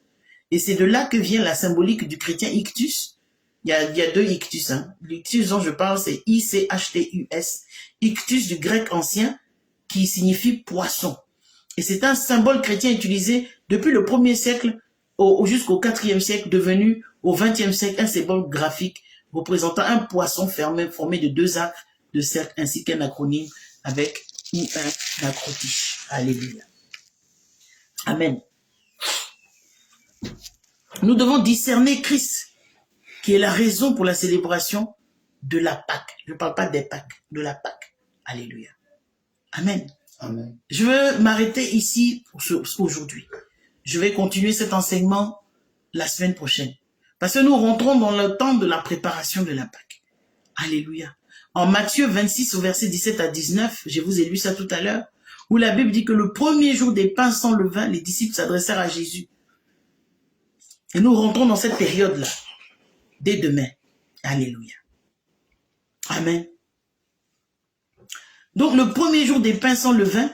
Et c'est de là que vient la symbolique du chrétien ictus. Il y a 2 ictus. L'ictus dont je parle, c'est I-C-H-T-U-S. Ictus du grec ancien, qui signifie poisson. Et c'est un symbole chrétien utilisé depuis le 1er siècle jusqu'au 4e siècle, devenu au 20e siècle un symbole graphique représentant un poisson formé de 2 arcs de cercle ainsi qu'un acronyme avec un acrotiche. Alléluia. Amen. Nous devons discerner Christ, qui est la raison pour la célébration de la Pâque. Je ne parle pas des Pâques, de la Pâque. Alléluia. Amen. Amen. Je veux m'arrêter ici aujourd'hui. Je vais continuer cet enseignement la semaine prochaine. Parce que nous rentrons dans le temps de la préparation de la Pâque. Alléluia. En Matthieu 26, au verset 17 à 19, je vous ai lu ça tout à l'heure, où la Bible dit que le premier jour des pains sans levain, les disciples s'adressèrent à Jésus. Et nous rentrons dans cette période-là, dès demain. Alléluia. Amen. Donc le premier jour des pains sans levain,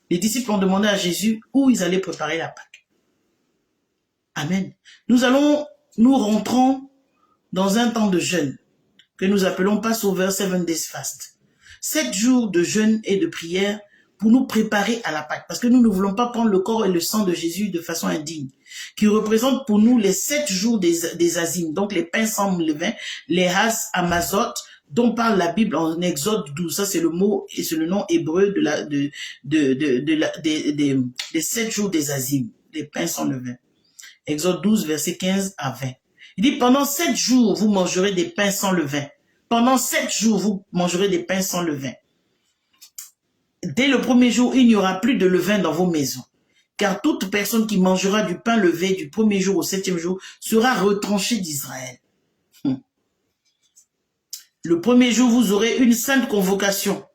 les disciples ont demandé à Jésus où ils allaient préparer la Pâque. Amen. Nous rentrons dans un temps de jeûne que nous appelons Passover 7 Days Fast. 7 jours de jeûne et de prière pour nous préparer à la Pâque. Parce que nous ne voulons pas prendre le corps et le sang de Jésus de façon indigne, qui représente pour nous les 7 jours des Azimes, donc les pains sans levain, les Has Amazotes, dont parle la Bible en Exode 12. Ça, c'est le mot et c'est le nom hébreu des 7 jours des Azimes, les pains sans levain. Exode 12, verset 15 à 20. Il dit, pendant 7 jours, vous mangerez des pains sans levain. Pendant 7 jours, vous mangerez des pains sans levain. Dès le premier jour, il n'y aura plus de levain dans vos maisons. Car toute personne qui mangera du pain levé du premier jour au 7e jour sera retranchée d'Israël. Le premier jour, vous aurez une sainte convocation.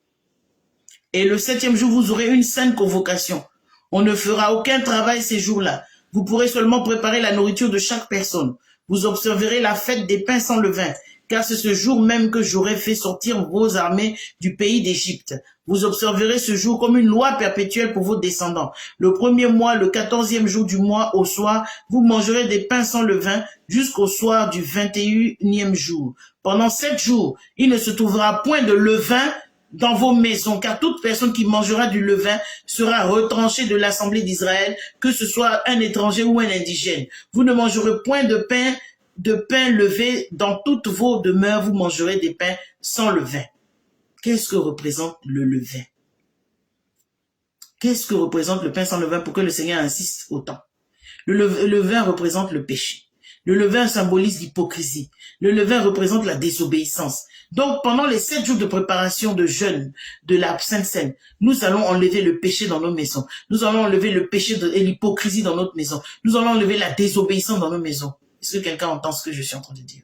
Et le 7e jour, vous aurez une sainte convocation. On ne fera aucun travail ces jours-là. Vous pourrez seulement préparer la nourriture de chaque personne. Vous observerez la fête des pains sans levain, car c'est ce jour même que j'aurai fait sortir vos armées du pays d'Égypte. Vous observerez ce jour comme une loi perpétuelle pour vos descendants. Le premier mois, le 14e jour du mois, au soir, vous mangerez des pains sans levain jusqu'au soir du 21e jour. Pendant 7 jours, il ne se trouvera point de levain dans vos maisons, car toute personne qui mangera du levain sera retranchée de l'assemblée d'Israël, que ce soit un étranger ou un indigène. Vous ne mangerez point de pain levé dans toutes vos demeures, vous mangerez des pains sans levain. Qu'est-ce que représente le levain? Qu'est-ce que représente le pain sans levain pour que le Seigneur insiste autant? Le levain représente le péché. Le levain symbolise l'hypocrisie. Le levain représente la désobéissance. Donc, pendant les 7 jours de préparation de jeûne de la Sainte Seine, nous allons enlever le péché dans nos maisons. Nous allons enlever le péché et l'hypocrisie dans notre maison. Nous allons enlever la désobéissance dans nos maisons. Est-ce que quelqu'un entend ce que je suis en train de dire?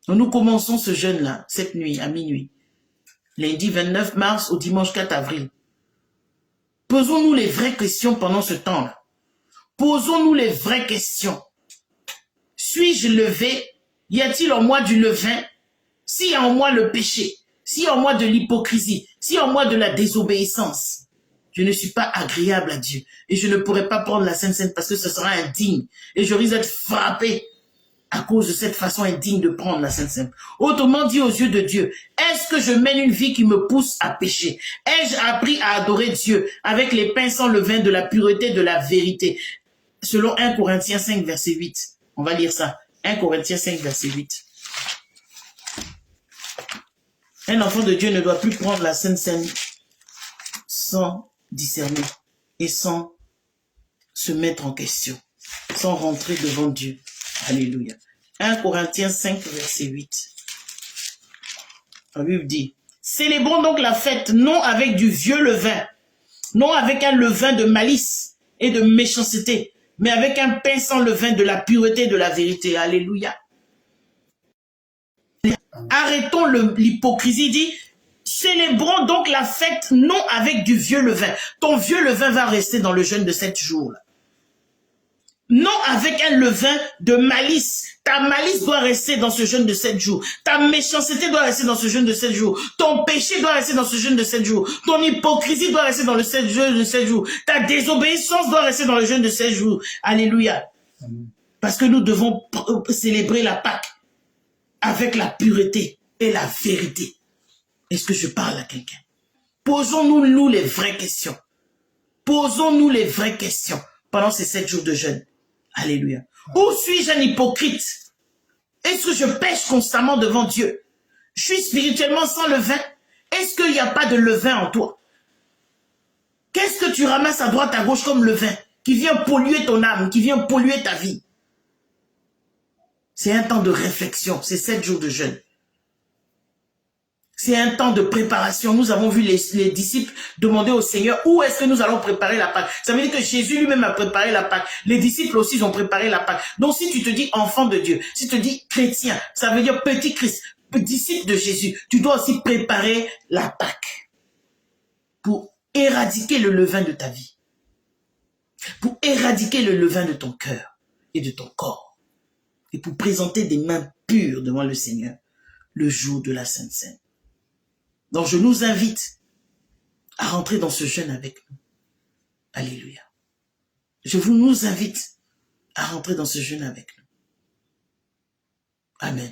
Donc, nous commençons ce jeûne-là, cette nuit, à minuit. Lundi 29 mars au dimanche 4 avril. Posons-nous les vraies questions pendant ce temps-là. Posons-nous les vraies questions. Suis-je levé? Y a-t-il en moi du levain? S'il y a en moi le péché, s'il y a en moi de l'hypocrisie, s'il y a en moi de la désobéissance, je ne suis pas agréable à Dieu. Et je ne pourrai pas prendre la Sainte Seine parce que ce sera indigne. Et je risque d'être frappé à cause de cette façon indigne de prendre la Sainte Seine. Autrement dit, aux yeux de Dieu, est-ce que je mène une vie qui me pousse à pécher? Ai-je appris à adorer Dieu avec les pains sans levain de la pureté, de la vérité? Selon 1 Corinthiens 5, verset 8. On va lire ça. 1 Corinthiens 5, verset 8. Un enfant de Dieu ne doit plus prendre la Sainte Seine sans discerner et sans se mettre en question, sans rentrer devant Dieu. Alléluia. 1 Corinthiens 5, verset 8. La Bible dit, célébrons donc la fête non avec du vieux levain, non avec un levain de malice et de méchanceté, mais avec un pain sans levain de la pureté et de la vérité. Alléluia. Arrêtons l'hypocrisie, dit, célébrons donc la fête non avec du vieux levain. Ton vieux levain va rester dans le jeûne de 7 jours. Non avec un levain de malice. Ta malice doit rester dans ce jeûne de 7 jours. Ta méchanceté doit rester dans ce jeûne de 7 jours. Ton péché doit rester dans ce jeûne de 7 jours. Ton hypocrisie doit rester dans le jeûne de 7 jours. Ta désobéissance doit rester dans le jeûne de 7 jours. Alléluia. Parce que nous devons célébrer la Pâque avec la pureté et la vérité. Est-ce que je parle à quelqu'un? Posons-nous les vraies questions. Posons-nous les vraies questions pendant ces 7 jours de jeûne. Alléluia. Ou suis-je un hypocrite? Est-ce que je pêche constamment devant Dieu? Je suis spirituellement sans levain? Est-ce qu'il n'y a pas de levain en toi? Qu'est-ce que tu ramasses à droite, à gauche comme levain qui vient polluer ton âme, qui vient polluer ta vie? C'est un temps de réflexion, c'est 7 jours de jeûne. C'est un temps de préparation. Nous avons vu les disciples demander au Seigneur où est-ce que nous allons préparer la Pâque. Ça veut dire que Jésus lui-même a préparé la Pâque. Les disciples aussi ont préparé la Pâque. Donc si tu te dis enfant de Dieu, si tu te dis chrétien, ça veut dire petit Christ, disciple de Jésus, tu dois aussi préparer la Pâque pour éradiquer le levain de ta vie, pour éradiquer le levain de ton cœur et de ton corps et pour présenter des mains pures devant le Seigneur le jour de la Sainte Seine. Donc je nous invite à rentrer dans ce jeûne avec nous. Alléluia. Je nous invite à rentrer dans ce jeûne avec nous. Amen.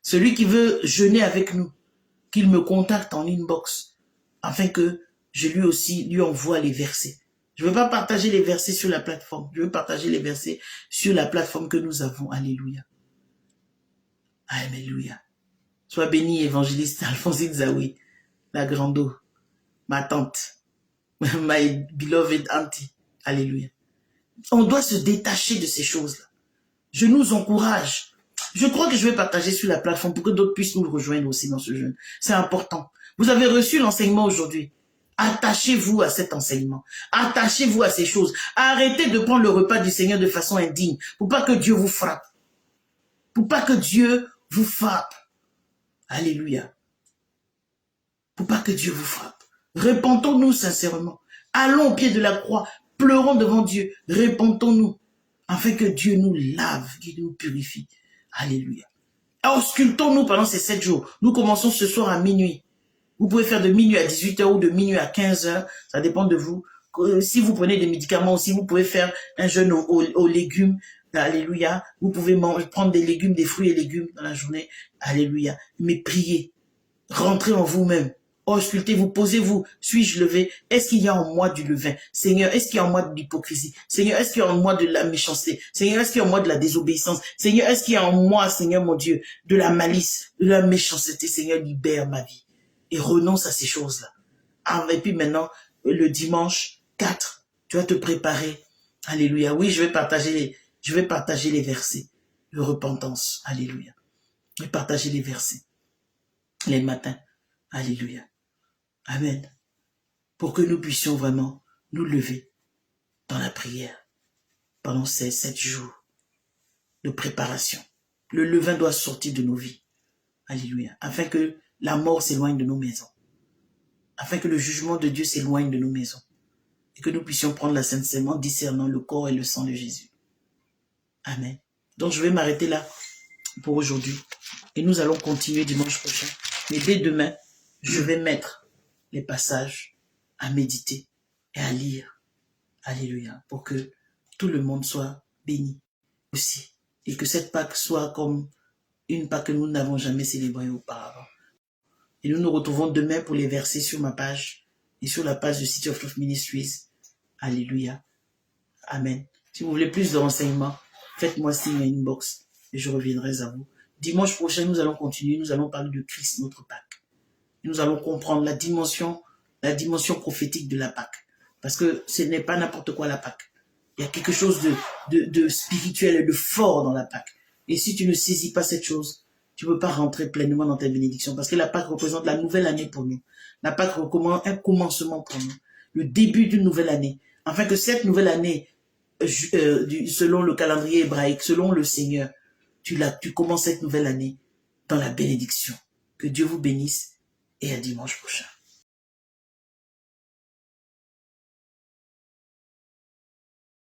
Celui qui veut jeûner avec nous, qu'il me contacte en inbox, afin que je lui envoie les versets. Je ne veux pas partager les versets sur la plateforme. Je veux partager les versets sur la plateforme que nous avons. Alléluia. Alléluia. Sois béni, évangéliste Alphonsine Zawi, la grande eau, ma tante, my beloved auntie. Alléluia. On doit se détacher de ces choses-là. Je nous encourage. Je crois que je vais partager sur la plateforme pour que d'autres puissent nous rejoindre aussi dans ce jeûne. C'est important. Vous avez reçu l'enseignement aujourd'hui. Attachez-vous à cet enseignement. Attachez-vous à ces choses. Arrêtez de prendre le repas du Seigneur de façon indigne pour pas que Dieu vous frappe. Pour pas que Dieu vous frappe. Alléluia. Pour pas que Dieu vous frappe. Repentons-nous sincèrement. Allons au pied de la croix. Pleurons devant Dieu. Repentons-nous. Afin que Dieu nous lave, qu'il nous purifie. Alléluia. Auscultons-nous pendant ces 7 jours. Nous commençons ce soir à minuit. Vous pouvez faire de minuit à 18h ou de minuit à 15h. Ça dépend de vous. Si vous prenez des médicaments aussi, vous pouvez faire un jeûne aux légumes. Alléluia. Vous pouvez prendre des légumes, des fruits et légumes dans la journée. Alléluia. Mais priez. Rentrez en vous-même. Auscultez-vous, posez-vous. Suis-je levé? Est-ce qu'il y a en moi du levain? Seigneur, est-ce qu'il y a en moi de l'hypocrisie? Seigneur, est-ce qu'il y a en moi de la méchanceté? Seigneur, est-ce qu'il y a en moi de la désobéissance? Seigneur, est-ce qu'il y a en moi, Seigneur mon Dieu, de la malice, de la méchanceté? Seigneur, libère ma vie. Et renonce à ces choses-là. Et puis maintenant, le dimanche 4, tu vas te préparer. Alléluia. Oui, je vais partager les versets de repentance. Alléluia. Je vais partager les versets les matins. Alléluia. Amen. Pour que nous puissions vraiment nous lever dans la prière pendant ces 7 jours de préparation. Le levain doit sortir de nos vies. Alléluia. Afin que la mort s'éloigne de nos maisons. Afin que le jugement de Dieu s'éloigne de nos maisons. Et que nous puissions prendre la Sainte Seine en discernant le corps et le sang de Jésus. Amen. Donc je vais m'arrêter là pour aujourd'hui. Et nous allons continuer dimanche prochain. Mais dès demain, je vais mettre les passages à méditer et à lire. Alléluia. Pour que tout le monde soit béni aussi. Et que cette Pâque soit comme une Pâque que nous n'avons jamais célébrée auparavant. Et nous nous retrouvons demain pour les versets sur ma page et sur la page de City of Love Ministries. Alléluia. Amen. Si vous voulez plus de renseignements, faites-moi signe à inbox et je reviendrai à vous. Dimanche prochain, nous allons continuer. Nous allons parler de Christ, notre Pâque. Et nous allons comprendre la dimension prophétique de la Pâque. Parce que ce n'est pas n'importe quoi la Pâque. Il y a quelque chose de spirituel et de fort dans la Pâque. Et si tu ne saisis pas cette chose, tu ne peux pas rentrer pleinement dans ta bénédiction. Parce que la Pâque représente la nouvelle année pour nous. La Pâque représente un commencement pour nous. Le début d'une nouvelle année. Afin que cette nouvelle année, selon le calendrier hébraïque, selon le Seigneur, tu commences cette nouvelle année dans la bénédiction. Que Dieu vous bénisse et à dimanche prochain.